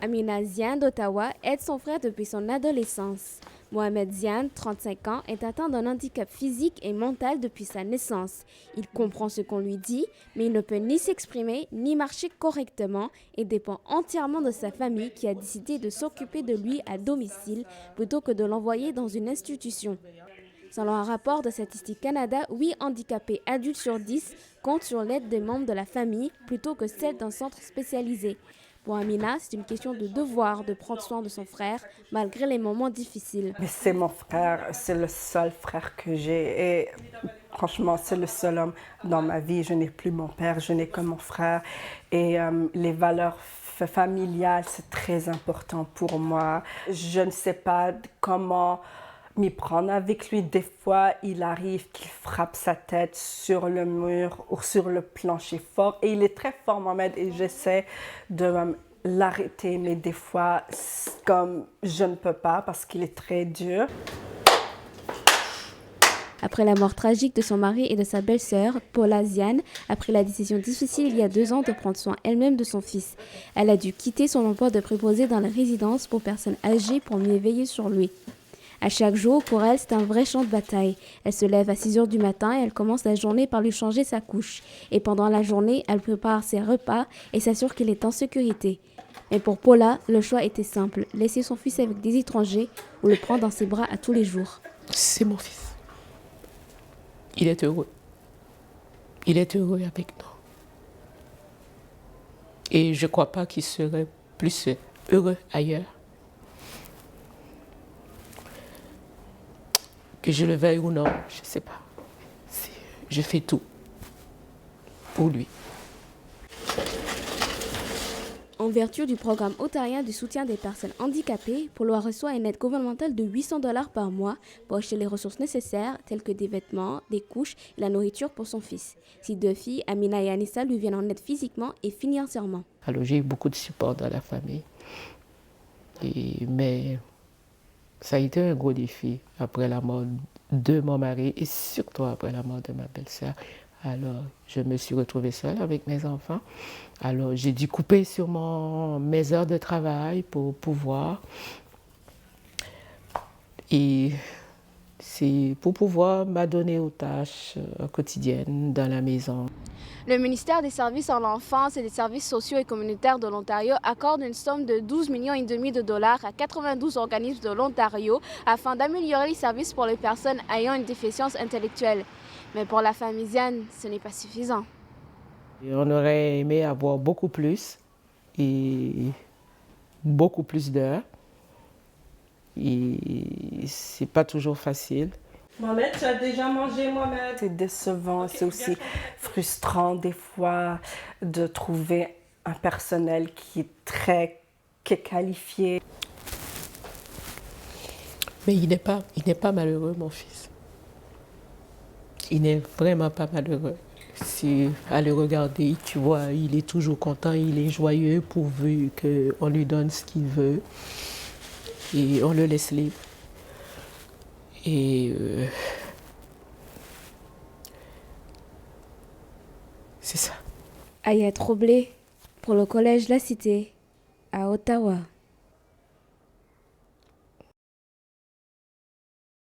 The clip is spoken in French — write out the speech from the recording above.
Amina Ziane d'Ottawa aide son frère depuis son adolescence. Mohamed Ziane, 35 ans, est atteint d'un handicap physique et mental depuis sa naissance. Il comprend ce qu'on lui dit, mais il ne peut ni s'exprimer ni marcher correctement et dépend entièrement de sa famille qui a décidé de s'occuper de lui à domicile plutôt que de l'envoyer dans une institution. Selon un rapport de Statistique Canada, 8 handicapés adultes sur 10 comptent sur l'aide des membres de la famille plutôt que celle d'un centre spécialisé. Pour Amina, c'est une question de devoir de prendre soin de son frère malgré les moments difficiles. Mais c'est mon frère, c'est le seul frère que j'ai et franchement, c'est le seul homme dans ma vie. Je n'ai plus mon père, je n'ai que mon frère et les valeurs familiales, c'est très important pour moi. Je ne sais pas comment m'y prendre avec lui. Des fois, il arrive qu'il frappe sa tête sur le mur ou sur le plancher fort. Et il est très fort, Mohamed, et j'essaie de l'arrêter. Mais des fois, comme je ne peux pas parce qu'il est très dur. Après la mort tragique de son mari et de sa belle-sœur, Paula Ziane a pris la décision difficile il y a 2 ans de prendre soin elle-même de son fils. Elle a dû quitter son emploi de préposée dans la résidence pour personnes âgées pour mieux veiller sur lui. À chaque jour, pour elle, c'est un vrai champ de bataille. Elle se lève à 6 heures du matin et elle commence la journée par lui changer sa couche. Et pendant la journée, elle prépare ses repas et s'assure qu'il est en sécurité. Mais pour Paula, le choix était simple, laisser son fils avec des étrangers ou le prendre dans ses bras à tous les jours. C'est mon fils. Il est heureux. Il est heureux avec nous. Et je ne crois pas qu'il serait plus heureux ailleurs. Que je le veuille ou non, je ne sais pas. Je fais tout pour lui. En vertu du programme ontarien de soutien des personnes handicapées, Paula reçoit une aide gouvernementale de 800 $ par mois pour acheter les ressources nécessaires telles que des vêtements, des couches et la nourriture pour son fils. Ses 2 filles, Amina et Anissa, lui viennent en aide physiquement et financièrement. Alors j'ai eu beaucoup de support dans la famille. Mais ça a été un gros défi après la mort de mon mari et surtout après la mort de ma belle-sœur. Alors, je me suis retrouvée seule avec mes enfants. Alors, j'ai dû couper sur mes heures de travail pour pouvoir. Et c'est pour pouvoir m'adonner aux tâches quotidiennes dans la maison. Le ministère des Services à l'enfance et des services sociaux et communautaires de l'Ontario accorde une somme de 12,5 millions de dollars à 92 organismes de l'Ontario afin d'améliorer les services pour les personnes ayant une déficience intellectuelle. Mais pour la famille Ziane, ce n'est pas suffisant. Et on aurait aimé avoir beaucoup plus et beaucoup plus d'heures. Et c'est pas toujours facile. Mohamed, tu as déjà mangé, Mohamed? C'est décevant, c'est aussi frustrant des fois de trouver un personnel qui est qualifié. Mais il n'est pas malheureux, mon fils. Il n'est vraiment pas malheureux. Si à le regarder, tu vois, il est toujours content, il est joyeux pourvu qu'on lui donne ce qu'il veut et on le laisse libre. Et c'est ça. Aya Tremblay pour le Collège La Cité à Ottawa.